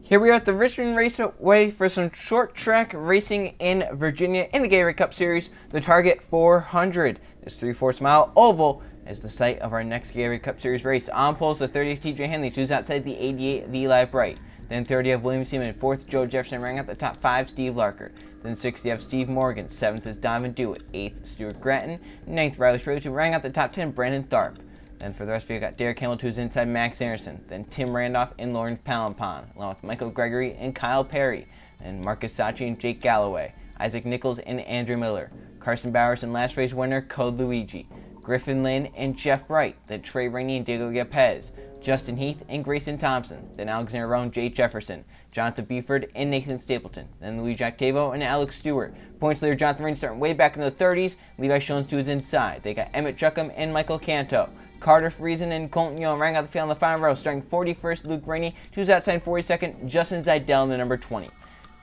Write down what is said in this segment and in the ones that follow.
Here we are at the Richmond Raceway for some short track racing in Virginia in the Gatorade Cup Series. The target 400. This 3/4 mile oval is the site of our next Gatorade Cup Series race. On pole is the 30 of TJ Hanley, who's outside the 88 of Eli Bright. Then 30 of William Seaman, 4th Joe Jefferson, running out the top 5, Steve Larker. Then 60 of Steve Morgan, 7th is Donovan Dewitt, 8th Stuart Gratton, 9th Riley Sprague, running out the top 10, Brandon Tharp. Then for the rest of you, got Derek Hamilton, who's inside Max Anderson. Then Tim Randolph and Lawrence Palampon, along with Michael Gregory and Kyle Perry. And Marcus Sachi and Jake Galloway. Isaac Nichols and Andrew Miller. Carson Bowers and last race winner Code Luigi. Griffin Lynn and Jeff Bright. Then Trey Rainey and Diego Yepez. Justin Heath and Grayson Thompson. Then Alexander Rowan, Jay Jefferson. Jonathan Beeford and Nathan Stapleton. Then Luigi Octavo and Alex Stewart. Points leader Jonathan Rain starting way back in the 30s. Levi Shones to his inside. They got Emmett Chuckham and Michael Canto. Carter Friesen and Colton Young running out the field on the final row, starting 41st, Luke Rainey, who's outside 42nd, Justin Zidell in the number 20. So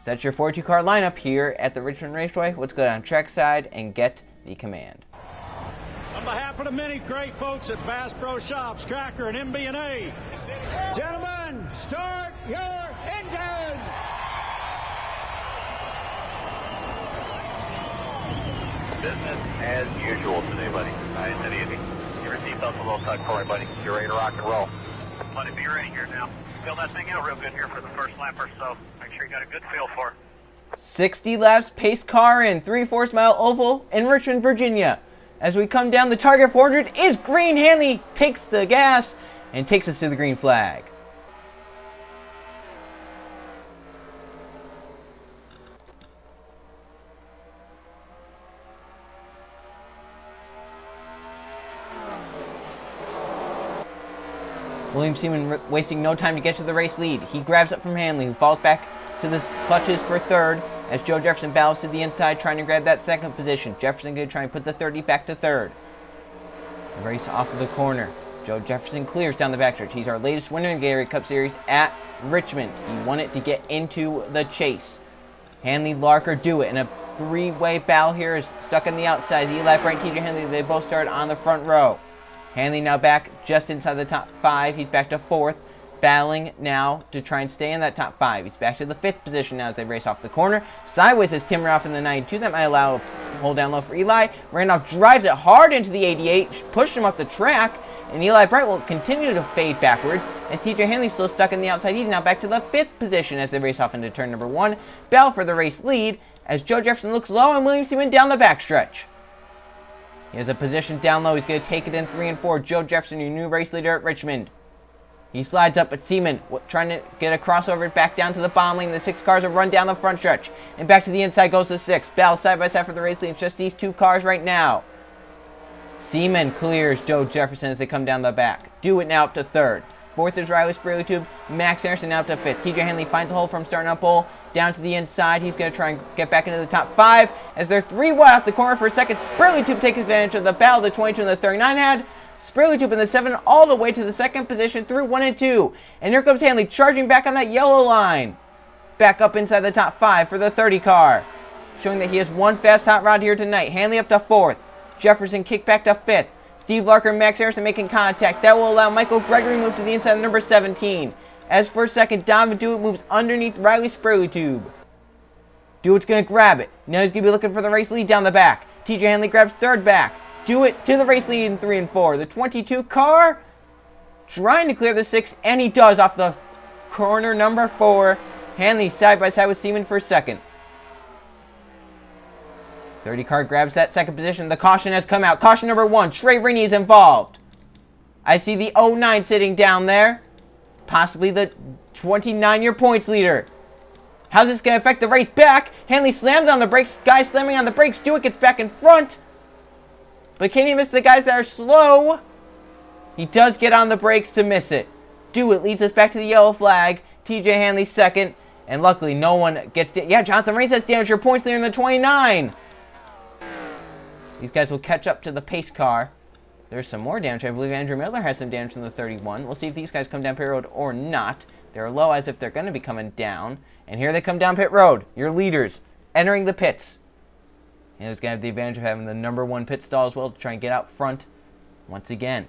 that's your 42 car lineup here at the Richmond Raceway. Let's go down trackside and get the command. On behalf of the many great folks at Bass Pro Shops, Tracker, and MB&A, gentlemen, start your engines! Business as usual today, buddy. Nice and easy. Your seatbelt's a little tucked for you, buddy. You're ready to rock and roll. Buddy, be ready here now. Feel that thing out real good here for the first lap or so. Make sure you got a good feel for it. 60 laps, pace car in 3/4 mile oval in Richmond, Virginia. As we come down, the target 400 is green. Hanley takes the gas and takes us to the green flag. William Seaman wasting no time to get to the race lead. He grabs up from Hanley, who falls back to the clutches for third as Joe Jefferson battles to the inside, trying to grab that second position. Jefferson going to try and put the 30 back to third. The race off of the corner. Joe Jefferson clears down the backstretch. He's our latest winner in the Gatorade Cup Series at Richmond. He won it to get into the chase. Hanley, Larker, Dewitt in a three-way battle here is stuck on the outside. Eli Bright, TJ Hanley, they both start on the front row. Hanley now back just inside the top 5. He's back to 4th, battling now to try and stay in that top 5. He's back to the 5th position now as they race off the corner. Sideways is Tim Randolph in the 92. That might allow a hold down low for Eli. Randolph drives it hard into the 88, pushed him up the track, and Eli Bright will continue to fade backwards as TJ Hanley's still stuck in the outside. He's now back to the 5th position as they race off into turn number 1. Battle for the race lead as Joe Jefferson looks low and William Seaman down the backstretch. He has a position down low. He's going to take it in 3 and 4. Joe Jefferson, your new race leader at Richmond. He slides up, but Seaman trying to get a crossover back down to the bottom lane. The 6 cars will run down the front stretch. And back to the inside goes the 6. Battle side by side for the race lead. It's just these 2 cars right now. Seaman clears Joe Jefferson as they come down the back. Dewitt now up to 3rd. 4th is Riley Sprague. Max Anderson now up to 5th. TJ Hanley finds a hole from starting up pole down to the inside. He's going to try and get back into the top 5 as they're 3 wide off the corner for a second. Sprague takes advantage of the battle the 22 and the 39 had. Sprague in the 7 all the way to the 2nd position through 1 and 2. And here comes Hanley charging back on that yellow line. Back up inside the top 5 for the 30 car. Showing that he has one fast hot rod here tonight. Hanley up to 4th. Jefferson kicked back to 5th. Steve Larker and Max Harrison making contact. That will allow Michael Gregory move to the inside of number 17. As for second, Donovan Dewitt moves underneath Riley Sprague. Dewitt's going to grab it. Now he's going to be looking for the race lead down the back. TJ Hanley grabs 3rd back. Dewitt to the race lead in 3 and 4. The 22 car trying to clear the 6, and he does off the corner number 4. Hanley side by side with Seaman for 2nd. 30 car grabs that 2nd position. The caution has come out. Caution number 1. Trey Rainey is involved. I see the 09 sitting down there. Possibly the 29-year points leader. How's this going to affect the race back? Hanley slams on the brakes. Guys slamming on the brakes. Dewitt gets back in front. But can he miss the guys that are slow? He does get on the brakes to miss it. Dewitt leads us back to the yellow flag. TJ Hanley 2nd. And luckily no one gets... Yeah, Jonathan Rains has damage. Your points leader in the 29. These guys will catch up to the pace car. There's some more damage. I believe Andrew Miller has some damage from the 31. We'll see if these guys come down pit road or not. They're low as if they're going to be coming down. And here they come down pit road. Your leaders entering the pits. And it's going to have the advantage of having the number 1 pit stall as well to try and get out front once again.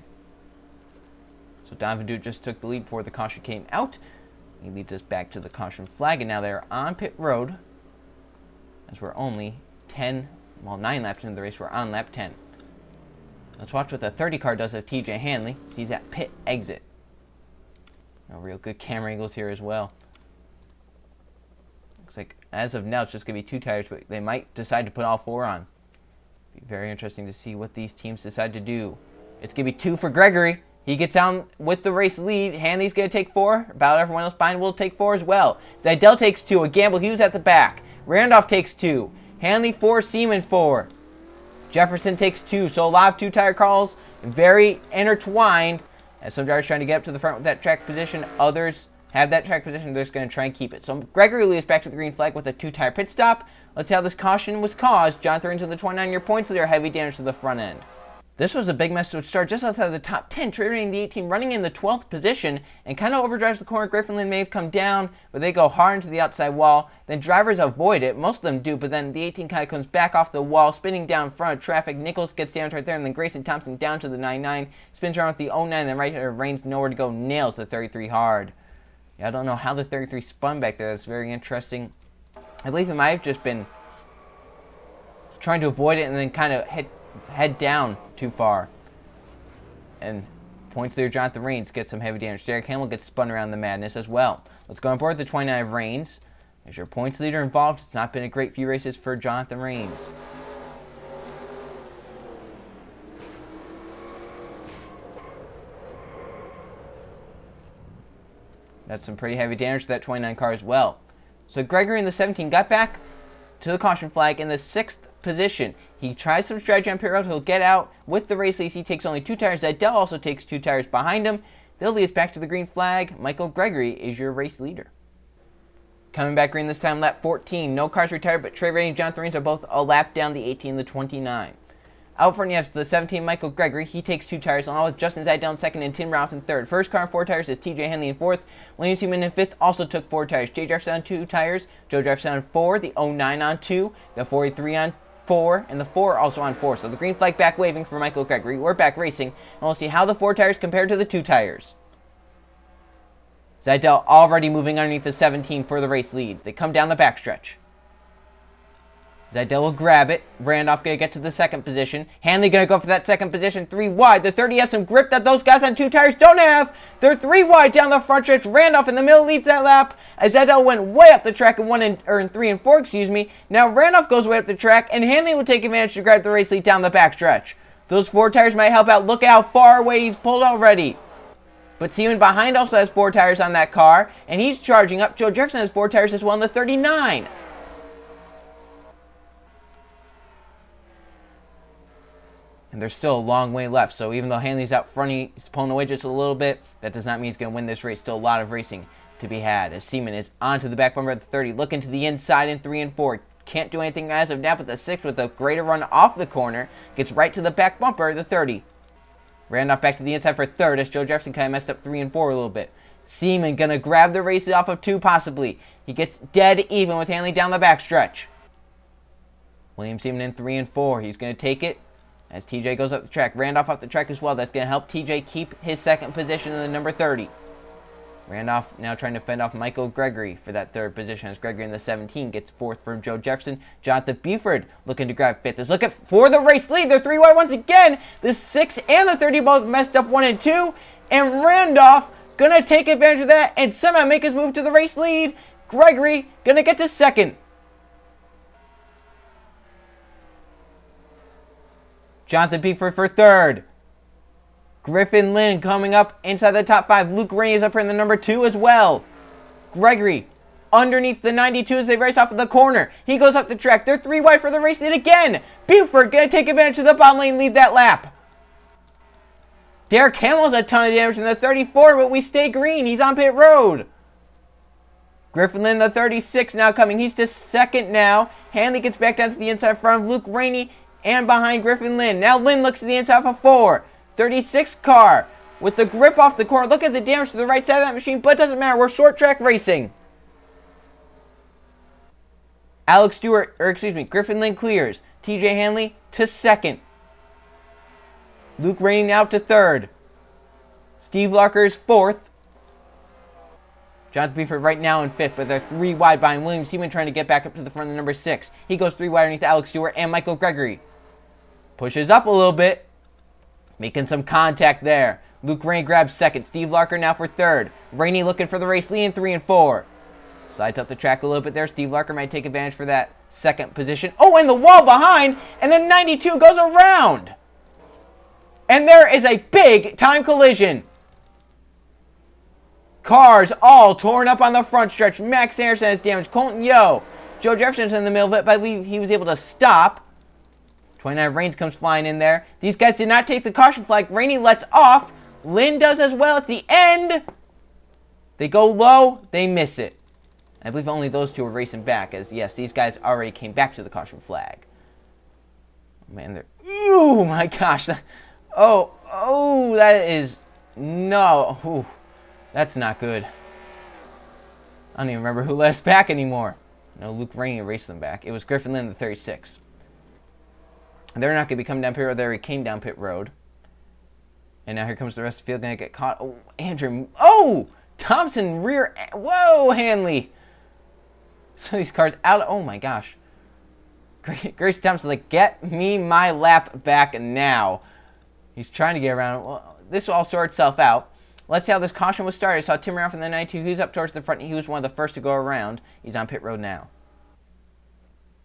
So Donovan Dewitt just took the lead before the caution came out. He leads us back to the caution flag, and now they're on pit road, as we're only 9 laps into the race. We're on lap 10. Let's watch what the 30 car does of TJ Hanley. Sees that pit exit. Real good camera angles here as well. Looks like as of now it's just going to be 2 tires, but they might decide to put all 4 on. Be very interesting to see what these teams decide to do. It's going to be 2 for Gregory. He gets down with the race lead. Hanley's going to take 4. About everyone else behind will take 4 as well. Zidell takes 2. A gamble. He was at the back. Randolph takes 2. Hanley 4. Seaman 4. Jefferson takes 2. So a lot of 2-tire calls. Very intertwined. As some drivers trying to get up to the front with that track position. Others have that track position. They're just going to try and keep it. So Gregory leads back to the green flag with a 2-tire pit stop. Let's see how this caution was caused. Jonathan Rains with the 29-year points leader. Heavy damage to the front end. This was a big mess to start just outside of the top 10, trading the 18 running in the 12th position and kind of overdrives the corner. Griffin Lynn may have come down, but they go hard into the outside wall. Then drivers avoid it. Most of them do, but then the 18 kind of comes back off the wall, spinning down in front of traffic. Nichols gets damaged right there, and then Grayson Thompson down to the 9-9. Spins around with the 09, then right here, Rains nowhere to go, nails the 33 hard. Yeah, I don't know how the 33 spun back there. That's very interesting. I believe it might have just been trying to avoid it and then kind of head down too far. And points there, Jonathan Rains gets some heavy damage. Derek Hamill gets spun around the madness as well. Let's go on board the 29 of Rains. As your points leader involved, it's not been a great few races for Jonathan Rains. That's some pretty heavy damage to that 29 car as well. So Gregory in the 17 got back to the caution flag in the 6th position. He tries some strategy on pit road. He'll get out with the race lead. He takes only 2 tires. Zidell also takes 2 tires behind him. They'll lead us back to the green flag. Michael Gregory is your race leader. Coming back green this time, lap 14. No cars retired, but Trey Ray and Jonathan Rains are both a lap down the 18 and the 29. Out front, you have the 17, Michael Gregory. He takes 2 tires, along with Justin Zidell in 2nd and Tim Ralph in 3rd. First car on 4 tires is TJ Henley in 4th. William Seaman in 5th also took 4 tires. Jay Jefferson on 2 tires. Joe Jefferson on 4. The 09 on 2. The 43 on 4. And the 4 also on 4. So the green flag back waving for Michael Gregory. We're back racing. And we'll see how the 4 tires compare to the 2 tires. Zidell already moving underneath the 17 for the race lead. They come down the backstretch. Zidell will grab it. Randolph going to get to the 2nd position. Hanley going to go for that 2nd position. 3 wide. The 30 has some grip that those guys on 2 tires don't have. They're 3 wide down the front stretch. Randolph in the middle leads that lap. As Zidell went way up the track in 3 and 4, Now Randolph goes way up the track, and Hanley will take advantage to grab the race lead down the backstretch. Those 4 tires might help out. Look at how far away he's pulled already. But Seaman behind also has 4 tires on that car, and he's charging up. Joe Jefferson has 4 tires as well in the 39. And there's still a long way left, so even though Hanley's out front, he's pulling away just a little bit, that does not mean he's going to win this race. Still a lot of racing to be had, as Seaman is onto the back bumper at the 30, looking to the inside in 3 and 4. Can't do anything as of now, but the 6 with a greater run off the corner gets right to the back bumper, the 30. Randolph back to the inside for 3rd, as Joe Jefferson kind of messed up 3 and 4 a little bit. Seaman going to grab the race off of 2 possibly. He gets dead even with Hanley down the backstretch. William Seaman in 3 and 4. He's going to take it as TJ goes up the track. Randolph up the track as well. That's going to help TJ keep his 2nd position in the number 30. Randolph now trying to fend off Michael Gregory for that 3rd position, as Gregory in the 17 gets 4th from Joe Jefferson. Jonathan Buford looking to grab 5th. Is looking for the race lead. They're 3 wide once again. The 6 and the 30 both messed up 1 and 2. And Randolph going to take advantage of that and somehow make his move to the race lead. Gregory going to get to 2nd. Jonathan Buford for 3rd. Griffin Lynn coming up inside the top 5. Luke Rainey is up here in the number 2 as well. Gregory underneath the 92 as they race off of the corner. He goes up the track. They're 3 wide for the race lead again. Buford going to take advantage of the bottom lane, lead that lap. Derek Hamill's a ton of damage in the 34, but we stay green. He's on pit road. Griffin Lynn, the 36, now coming. He's to 2nd now. Hanley gets back down to the inside front of Luke Rainey and behind Griffin Lynn. Now Lynn looks to the inside for 4. 36 car with the grip off the corner. Look at the damage to the right side of that machine, but it doesn't matter. We're short track racing. Griffin Lynn clears. TJ Hanley to 2nd. Luke Rainey now to 3rd. Steve Larker is 4th. Jonathan Beaver right now in 5th, but they're 3 wide behind William Seaman trying to get back up to the front of number 6. He goes 3 wide underneath Alex Stewart and Michael Gregory. Pushes up a little bit, making some contact there. Luke Rainey grabs 2nd. Steve Larker now for 3rd. Rainey looking for the race lead in 3 and 4. Slides up the track a little bit there. Steve Larker might take advantage for that 2nd position. Oh, and the wall behind, and then 92 goes around. And there is a big time collision. Cars all torn up on the front stretch. Max Anderson has damage. Colton Yo. Joe Jefferson's in the middle of it, but I believe he was able to stop. 29 Reigns comes flying in there. These guys did not take the caution flag. Rainey lets off. Lynn does as well at the end. They go low. They miss it. I believe only those two are racing back, as yes, these guys already came back to the caution flag. Oh, man, they're... Ooh, my gosh. Oh, that is... No. Ooh. That's not good. I don't even remember who led us back anymore. No, Luke Rainey raced them back. It was Griffin Lynn, the 36. And they're not going to be coming down pit road. They already came down pit road. And now here comes the rest of the field. Going to get caught. Oh, Andrew. Oh! Thompson rear. Whoa, Hanley. So these cars out. Oh, my gosh. Grace Thompson like, get me my lap back now. He's trying to get around. Well, this will all sort itself out. Let's see how this caution was started. I saw Tim around from the 92. He's up towards the front. He was one of the first to go around. He's on pit road now.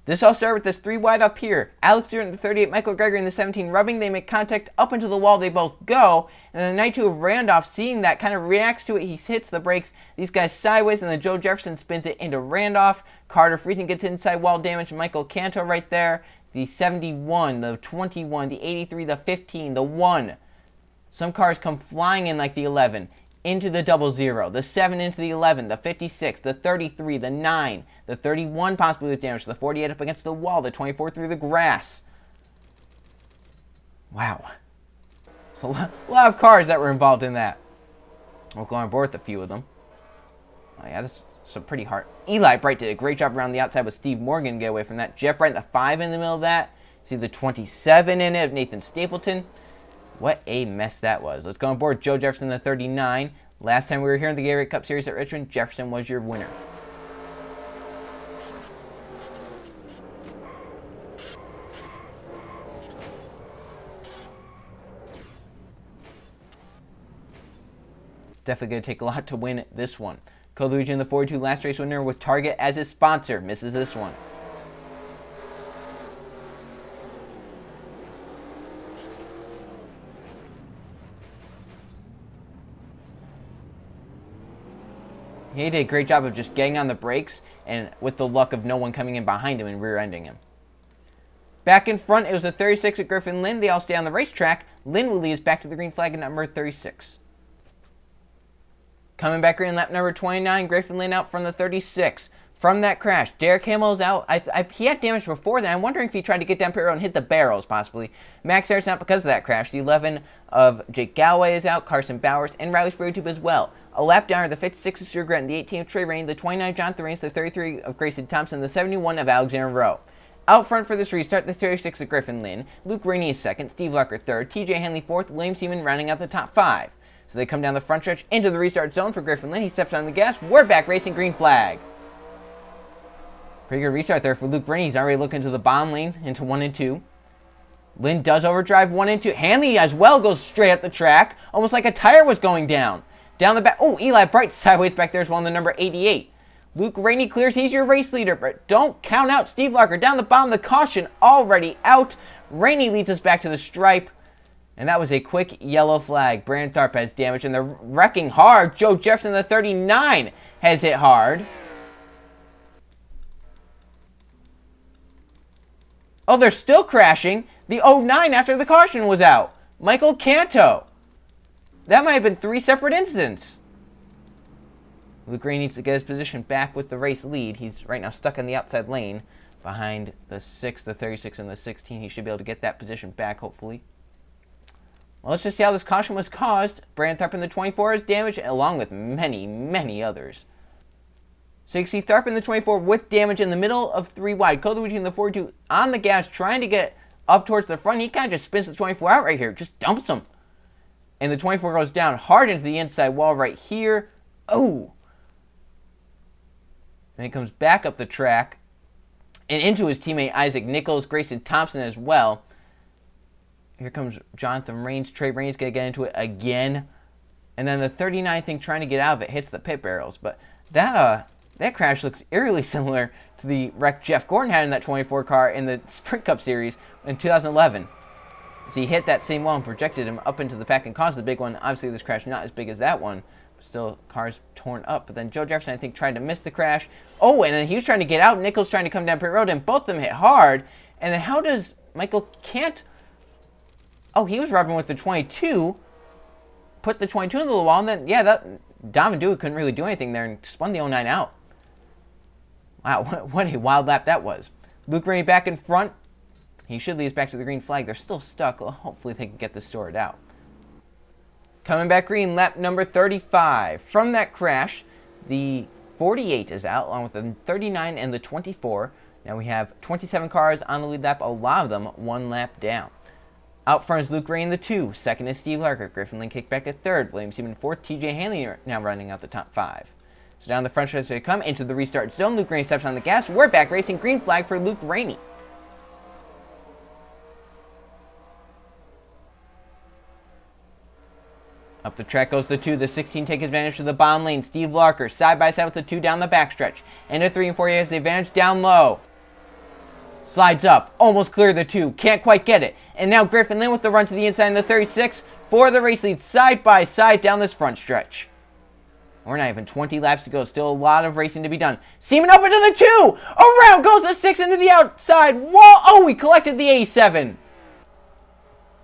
This all started with this 3 wide up here. Alex Stewart in the 38, Michael Gregory in the 17 rubbing. They make contact up into the wall. They both go. And then the 92 of Randolph, seeing that, kind of reacts to it. He hits the brakes. These guys sideways, and then Joe Jefferson spins it into Randolph. Carter Friesen gets inside wall damage. Michael Canto right there. The 71, the 21, the 83, the 15, the 1. Some cars come flying in like the 11, into the 00, the 7 into the 11, the 56, the 33, the 9, the 31 possibly with damage, the 48 up against the wall, the 24 through the grass. Wow. So a lot of cars that were involved in that. We'll go on board with a few of them. Oh yeah, this is some pretty hard. Eli Bright did a great job around the outside with Steve Morgan to get away from that. Jeff Bright in the 5 in the middle of that. See the 27 in it of Nathan Stapleton. What a mess that was. Let's go on board Joe Jefferson, the 39. Last time we were here in the Gatorade Cup Series at Richmond, Jefferson was your winner. Definitely going to take a lot to win this one. Code Luigi in the 42, last race winner with Target as his sponsor. Misses this one. He did a great job of just getting on the brakes and with the luck of no one coming in behind him and rear-ending him. Back in front, it was the 36 at Griffin Lynn. They all stay on the racetrack. Lynn will lead us back to the green flag at number 36. Coming back green lap number 29, Griffin Lynn out from the 36. From that crash, Derek Hamill is out. He had damage before that. I'm wondering if he tried to get down pit road and hit the barrels, possibly. Max Harrison out because of that crash. The 11 of Jake Galloway is out. Carson Bowers and Riley Spraytube as well. A lap down are the 56 of Stuart Grant, the 18 of Trey Rain, the 29 of Jonathan Reigns, the 33 of Grayson Thompson, the 71 of Alexander Rowe. Out front for this restart, the 36 of Griffin Lynn. Luke Rainey is second. Steve Larker third. TJ Hanley fourth. William Seaman rounding out the top 5. So they come down the front stretch into the restart zone for Griffin Lynn. He steps on the gas. We're back racing green flag. Pretty good restart there for Luke Rainey. He's already looking to the bottom lane into 1 and 2. Lynn does overdrive 1 and 2. Hanley as well goes straight up the track, almost like a tire was going down. Down the back. Oh, Eli Bright sideways back there as well in the number 88. Luke Rainey clears. He's your race leader, but don't count out Steve Larker. Down the bottom, the caution already out. Rainey leads us back to the stripe. And that was a quick yellow flag. Brandon Tharp has damage, and they're wrecking hard. Joe Jefferson, the 39, has hit hard. Oh, they're still crashing. The 09 after the caution was out. Michael Canto. That might have been 3 separate incidents. Luke Rainey needs to get his position back with the race lead. He's right now stuck in the outside lane behind the 6, the 36, and the 16. He should be able to get that position back, hopefully. Well, let's just see how this caution was caused. Brandon Tharp in the 24 is damaged, along with many, many others. So you can see Tharp in the 24 with damage in the middle of 3 wide. Code Luigi in the 42 on the gas, trying to get up towards the front. He kind of just spins the 24 out right here. Just dumps him. And the 24 goes down hard into the inside wall right here. Oh. And he comes back up the track and into his teammate Isaac Nichols, Grayson Thompson as well. Here comes Jonathan Rains. Trey Rains going to get into it again. And then the 39 thing trying to get out of it hits the pit barrels. But that crash looks eerily similar to the wreck Jeff Gordon had in that 24 car in the Sprint Cup Series in 2011. As he hit that same wall and projected him up into the pack and caused the big one. Obviously, this crash not as big as that one. But still, cars torn up. But then Joe Jefferson, I think, tried to miss the crash. Oh, and then he was trying to get out. Nichols trying to come down pit road, and both of them hit hard. And then how does Michael Can't... Oh, he was rubbing with the 22. Put the 22 into the wall, and then, yeah, Donovan Dewey couldn't really do anything there and spun the 09 out. Wow, what a wild lap that was. Luke Rainey back in front. He should lead us back to the green flag. They're still stuck. Well, hopefully they can get this sorted out. Coming back green, lap number 35. From that crash, the 48 is out, along with the 39 and the 24. Now we have 27 cars on the lead lap, a lot of them one lap down. Out front is Luke Rain, the 2. Second is Steve Larker. Griffin Lynn kicked back at 3rd. William Seaman 4th. TJ Hanley now running out the top 5. So down the front stretch they come into the restart zone. Luke Rainey steps on the gas. We're back racing. Green flag for Luke Rainey. Up the track goes the 2. The 16 take advantage of the bottom lane. Steve Larker side by side with the 2 down the backstretch. And the 3 and 4 has the advantage down low. Slides up, almost clear the 2, can't quite get it. And now Griffin Lynn with the run to the inside in the 36 for the race lead side by side down this front stretch. We're not even 20 laps to go, still a lot of racing to be done. Seaman up into the 2, around goes the 6 into the outside wall. Oh, he collected the 87.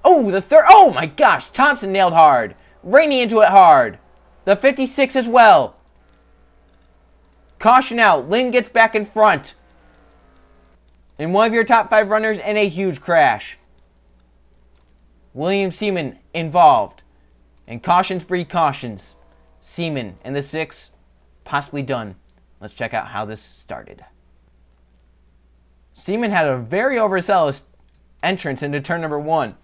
Oh, the 3rd, oh my gosh, Thompson nailed hard. Rainey into it hard. The 56 as well. Caution out, Lynn gets back in front. And one of your top 5 runners in a huge crash. William Seaman involved. And cautions breed cautions. Seaman in the 6, possibly done. Let's check out how this started. Seaman had a very overzealous entrance into turn number 1.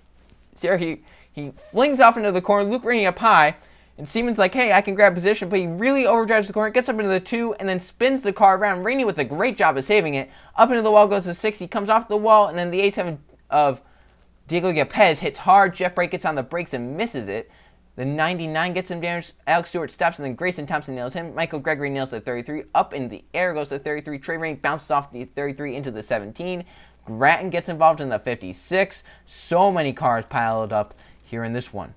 See here he flings off into the corner, Luke Rainey up high. And Seaman's like, hey, I can grab position, but he really overdrives the corner, gets up into the 2, and then spins the car around. Rainey with a great job of saving it. Up into the wall goes the 6. He comes off the wall, and then the A7 of Diego Gapez hits hard. Jeff Bright gets on the brakes and misses it. The 99 gets some damage. Alex Stewart stops, and then Grayson Thompson nails him. Michael Gregory nails the 33. Up in the air goes the 33. Trey Rainey bounces off the 33 into the 17. Grattan gets involved in the 56. So many cars piled up here in this one.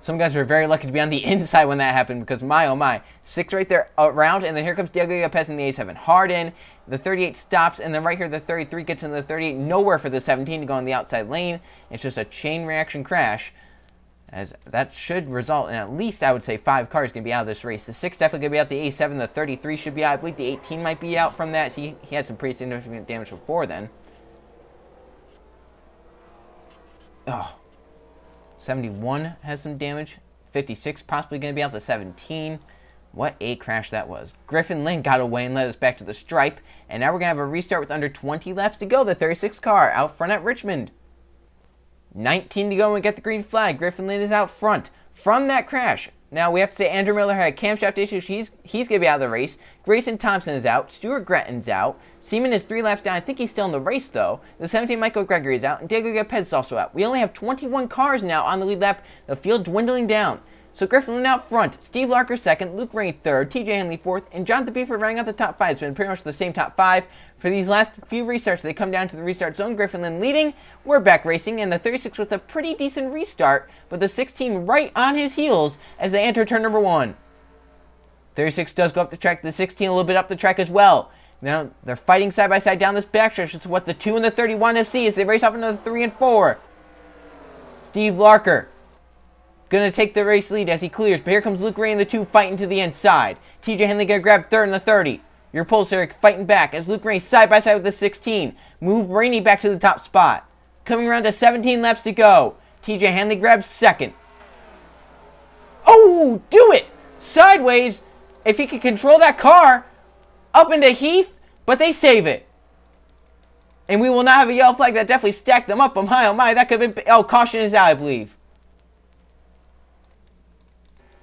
Some guys were very lucky to be on the inside when that happened because my oh my. 6 right there around, and then here comes Diego Gapez in the A7. Hard in. The 38 stops, and then right here the 33 gets into the 38. Nowhere for the 17 to go on the outside lane. It's just a chain reaction crash. As that should result in at least, I would say, 5 cars going to be out of this race. The 6 definitely going to be out. The A7, the 33 should be out. I believe the 18 might be out from that. See, he had some pretty significant damage before then. Oh. 71 has some damage. 56 possibly going to be out. The 17. What a crash that was. Griffin Lynn got away and led us back to the stripe. And now we're going to have a restart with under 20 laps to go. The 36 car out front at Richmond. 19 to go and we get the green flag. Griffin Lynn is out front from that crash. Now we have to say Andrew Miller had camshaft issues. He's going to be out of the race. Grayson Thompson is out. Stuart Grattan's out. Seaman is 3 laps down. I think he's still in the race though. The 17 Michael Gregory is out. And Diego Gapez is also out. We only have 21 cars now on the lead lap. The field dwindling down. So Griffin Lynn out front. Steve Larker 2nd. Luke Rainey 3rd. TJ Henley 4th. And Jonathan Beeford running out the top 5. It's been pretty much the same top 5. For these last few restarts, they come down to the restart zone. Griffin Lynn leading. We're back racing. And the 36 with a pretty decent restart. But the 16 right on his heels as they enter turn number 1. 36 does go up the track. The 16 a little bit up the track as well. Now they're fighting side by side down this backstretch. It's what the 2 and the 30 want to see as they race off into the 3 and 4. Steve Larker going to take the race lead as he clears. But here comes Luke Ray in the 2 fighting to the inside. TJ Henley going to grab 3rd in the 30. Your Pulsar fighting back as Luke Ray side by side with the 16. Move Rainey back to the top spot. Coming around to 17 laps to go. TJ Henley grabs 2nd. Oh, do it! Sideways. If he can control that car up into Heath, but they save it. And we will not have a yellow flag. That definitely stacked them up. Oh my, that could have been... Oh, caution is out, I believe.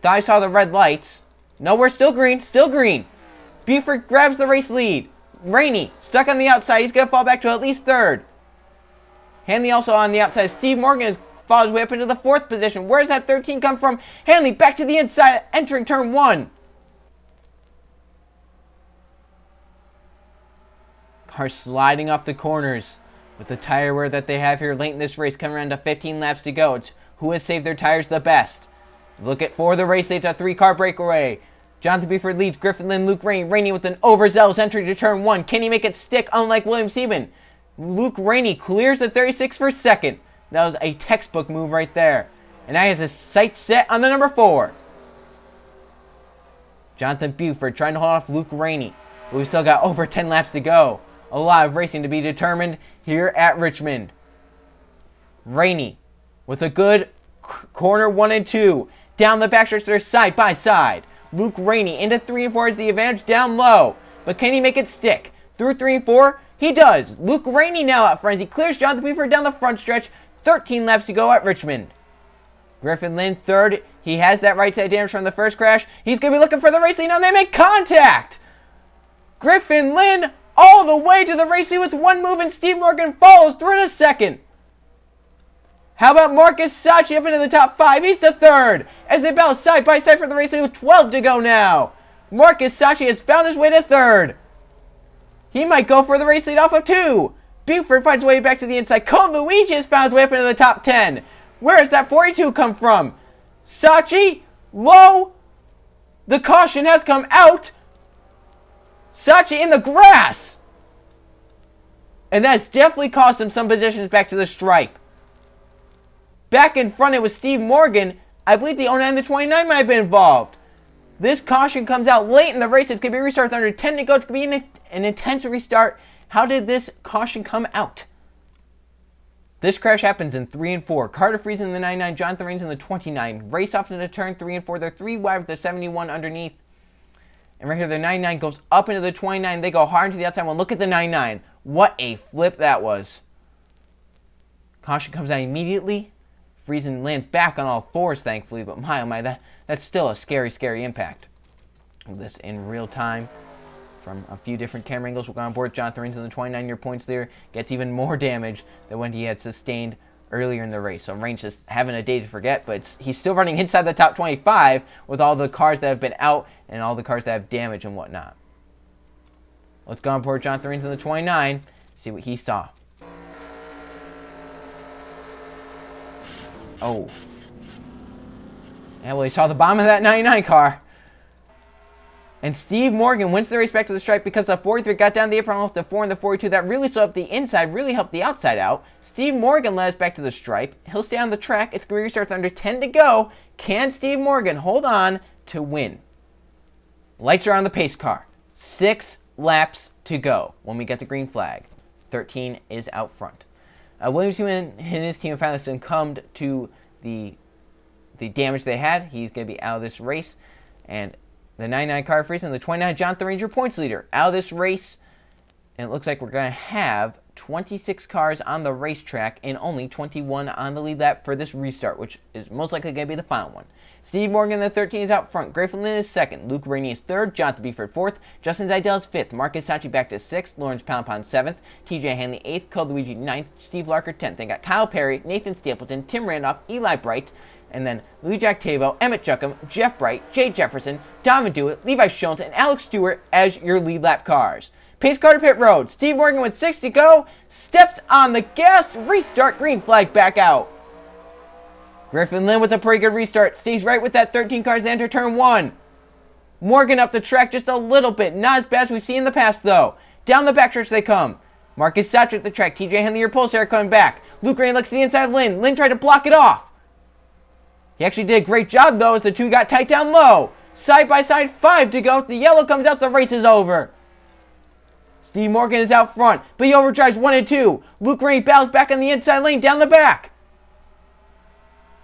Thought I saw the red lights. No, we're still green. Still green. Buford grabs the race lead. Rainey stuck on the outside. He's going to fall back to at least third. Hanley also on the outside. Steve Morgan has followed his way up into the 4th position. Where does that 13 come from? Hanley back to the inside, entering turn 1. Cars sliding off the corners with the tire wear that they have here late in this race, coming around to 15 laps to go. It's who has saved their tires the best. Look at for the race. It's a 3-car breakaway. Jonathan Buford leads Griffin Lynn, Luke Rainey. Rainey with an overzealous entry to turn 1. Can he make it stick unlike William Sieben? Luke Rainey clears the 36 for second. That was a textbook move right there. And now he has his sights set on the number 4. Jonathan Buford trying to hold off Luke Rainey. But we've still got over 10 laps to go. A lot of racing to be determined here at Richmond. Rainey with a good corner 1 and 2. Down the backstretch, they're side by side. Luke Rainey into 3 and 4 is the advantage down low. But can he make it stick? Through 3 and 4, he does. Luke Rainey now out front as he clears Jonathan Buford down the front stretch. 13 laps to go at Richmond. Griffin Lynn third. He has that right side damage from the first crash. He's going to be looking for the race lead. Now they make contact. Griffin Lynn all the way to the race lead with 1 move, and Steve Morgan follows through to second. How about Marcus Sachi up into the top 5? He's to third as they battle side by side for the race lead with 12 to go now. Marcus Sachi has found his way to third. He might go for the race lead off of 2. Buford finds his way back to the inside. Cole Luigi has found his way up into the top 10. Where does that 42 come from? Sachi, low. The caution has come out. Sachi in the grass. And that's definitely cost him some positions back to the stripe. Back in front, it was Steve Morgan. I believe the 09 and the 29 might have been involved. This caution comes out late in the race. It's going to be a restart with under 10 to go. It's going to be an intense restart. How did this caution come out? This crash happens in 3 and 4. Carter Freeze in the 99, Jonathan Rains in the 29. Race off into turn 3 and 4. They're 3 wide with the 71 underneath. And right here, the 99 goes up into the 29. They go hard into the outside one. Look at the 99. What a flip that was. Caution comes out immediately. Friesen lands back on all 4s, thankfully. But my, oh my, that's still a scary, scary impact. This in real time from a few different camera angles. We'll go on board. Jonathan Rains in the 29-year points there. Gets even more damage than when he had sustained earlier in the race. So Rains just having a day to forget. But he's still running inside the top 25 with all the cars that have been out and all the cars that have damage and whatnot. Let's go on board Jonathan Rains in the 29. See what he saw. Oh. Yeah, well, he saw the bottom of that 99 car. And Steve Morgan wins the race back to the stripe because the 43 got down the apron off the 4 and the 42. That really slowed up the inside, really helped the outside out. Steve Morgan led us back to the stripe. He'll stay on the track. It's going to restart with under 10 to go. Can Steve Morgan hold on to win? Lights are on the pace car. 6 laps to go when we get the green flag. 13 is out front. Williams and his team have finally succumbed to the damage they had. He's going to be out of this race. And the 99 Carter Freeze and the 29 Jonathan Ranger points leader out of this race. And it looks like we're going to have 26 cars on the racetrack and only 21 on the lead lap for this restart, which is most likely going to be the final one. Steve Morgan, the 13, is out front. Griffin Lynn is second. Luke Rainey is third. Jonathan Buford fourth. Justin Zidell is fifth. Marcus Sachi back to sixth. Lawrence Poundpond seventh. TJ Hanley eighth. Cole Luigi ninth. Steve Larker 10th. Then got Kyle Perry, Nathan Stapleton, Tim Randolph, Eli Bright, and then Louis Jack Tavo, Emmett Juckham, Jeff Bright, Jay Jefferson, Donovan Dewitt, Levi Schultz, and Alex Stewart as your lead lap cars. Pace car to pit road. Steve Morgan with 6 to go. Steps on the gas. Restart. Green flag back out. Griffin Lynn with a pretty good restart. Stays right with that 13 cars to enter turn 1. Morgan up the track just a little bit. Not as bad as we've seen in the past, though. Down the backstretch they come. Marcus Satcher at the track. TJ Henley, your pulsar coming back. Luke Rain looks to the inside of Lynn. Lynn tried to block it off. He actually did a great job, though, as the two got tight down low. Side by side, 5 to go. If the yellow comes out, the race is over. Steve Morgan is out front, but he overdrives 1 and 2. Luke Rain battles back on the inside lane, down the back.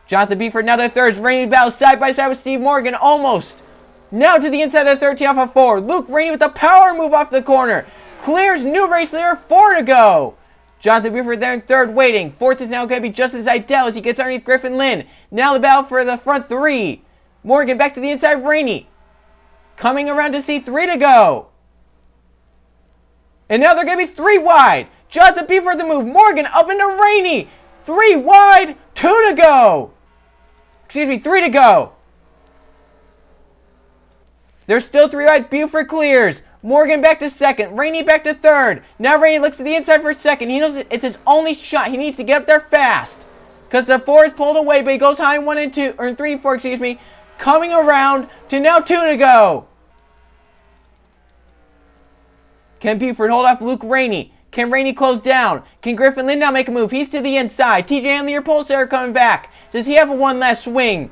Jonathan Buford now to third. Rainey battles side by side with Steve Morgan, almost. Now to the inside of the 13 off of 4. Luke Rainey with a power move off the corner. Clears new race leader, 4 to go. Jonathan Buford there in third, waiting. Fourth is now going to be Justin Zidell as he gets underneath Griffin Lynn. Now the battle for the front 3. Morgan back to the inside, Rainey. Coming around to C3 to go. And now they're going to be 3 wide. Jonathan Buford the move. Morgan up into Rainey. 3 wide. 2 to go. Excuse me, 3 to go. There's still 3 wide. Buford clears. Morgan back to second. Rainey back to third. Now Rainey looks to the inside for a second. He knows it's his only shot. He needs to get up there fast. Because the 4 is pulled away, but he goes high 1 and 2. Or 3 and 4, excuse me. Coming around to now 2 to go. Can Buford hold off Luke Rainey? Can Rainey close down? Can Griffin Lynn now make a move? He's to the inside. TJ Hanley or Pulsar coming back. Does he have a one last swing?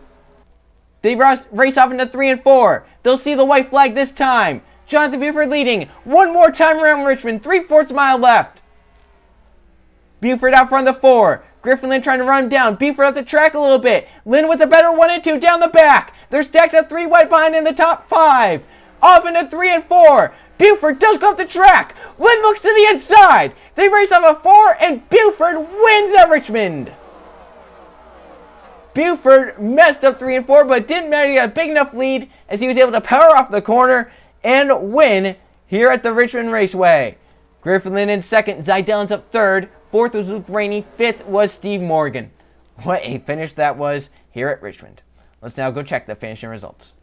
They race off into 3 and 4. They'll see the white flag this time. Jonathan Buford leading. One more time around Richmond. 3/4 mile left. Buford out front of the 4. Griffin Lynn trying to run him down. Buford up the track a little bit. Lynn with a better 1 and 2 down the back. They're stacked up 3 wide behind in the top 5. Off into 3 and 4. Buford does go up the track. Lynn looks to the inside. They race off a 4 and Buford wins at Richmond. Buford messed up 3 and 4, but didn't matter. He got a big enough lead as he was able to power off the corner and win here at the Richmond Raceway. Griffin Lynn in second. Zeidel's up third. Fourth was Luke Rainey. Fifth was Steve Morgan. What a finish that was here at Richmond. Let's now go check the finishing results.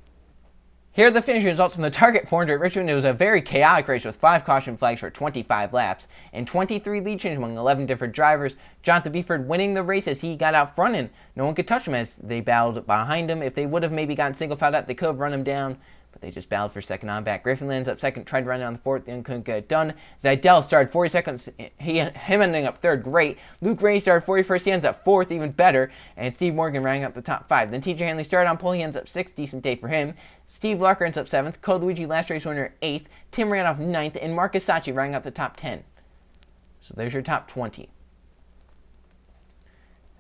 Here are the finishing results from the Target 400 at Richmond. It was a very chaotic race with 5 caution flags for 25 laps and 23 lead changes among 11 different drivers. Jonathan Buford winning the race as he got out front and no one could touch him as they battled behind him. If they would have maybe gotten single fouled out, they could have run him down, but they just battled for second on back. Griffin Lynn's up second, tried to run down the fourth, then couldn't get it done. Zeidel started 40 seconds, him ending up third, great. Luke Rainey started 41st, he ends up fourth, even better. And Steve Morgan running up the top 5. Then TJ Hanley started on pole, he ends up 6th, decent day for him. Steve Lucker ends up 7th, Code Luigi last race winner 8th, Tim ran off 9th, and Marcus Sachi running up the top 10. So there's your top 20.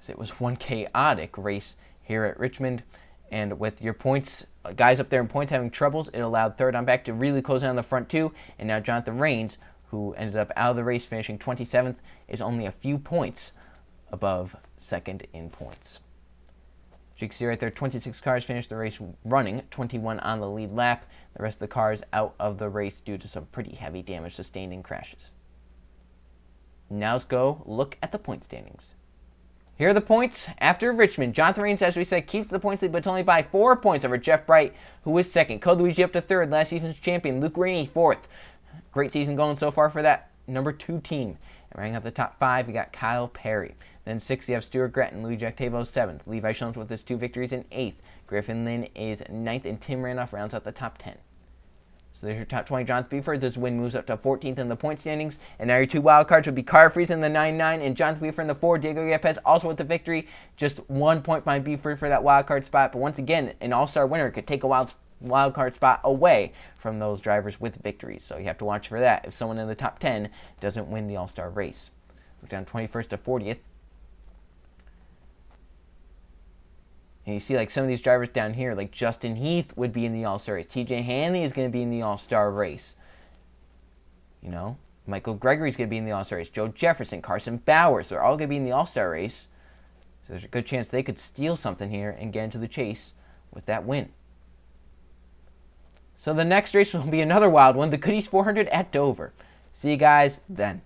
So it was one chaotic race here at Richmond. And with your points, guys up there in points having troubles, it allowed third on back to really close in on the front 2. And now Jonathan Rains, who ended up out of the race finishing 27th, is only a few points above second in points. As you can see right there, 26 cars finished the race running, 21 on the lead lap. The rest of the cars out of the race due to some pretty heavy damage sustained in crashes. Now let's go look at the point standings. Here are the points after Richmond. Jonathan Rains, as we said, keeps the points lead, but only by 4 points over Jeff Bright, who is second. Code Luigi up to third, last season's champion. Luke Rainey, fourth. Great season going so far for that number 2 team. And running up the top 5, we got Kyle Perry. Then 6th, you have Stuart Gretton. Louis Jactavo 7th. Levi Schoens with his 2 victories in 8th. Griffin Lynn is 9th, and Tim Randolph rounds out the top 10. So there's your top 20. Jonathan Buford. This win moves up to 14th in the point standings. And now your 2 wild cards would be Car Freeze in the 9-9 and Jonathan Buford in the 4. Diego Yepes also with the victory. Just 1 point behind Buford for that wild card spot. But once again, an all-star winner could take a wild card spot away from those drivers with victories. So you have to watch for that if someone in the top 10 doesn't win the all-star race. Look down 21st to 40th. And you see like some of these drivers down here, like Justin Heath would be in the All-Star race. TJ Hanley is going to be in the All-Star race. You know, Michael Gregory's going to be in the All-Star race. Joe Jefferson, Carson Bowers, they're all going to be in the All-Star race. So there's a good chance they could steal something here and get into the chase with that win. So the next race will be another wild one, the Goodies 400 at Dover. See you guys then.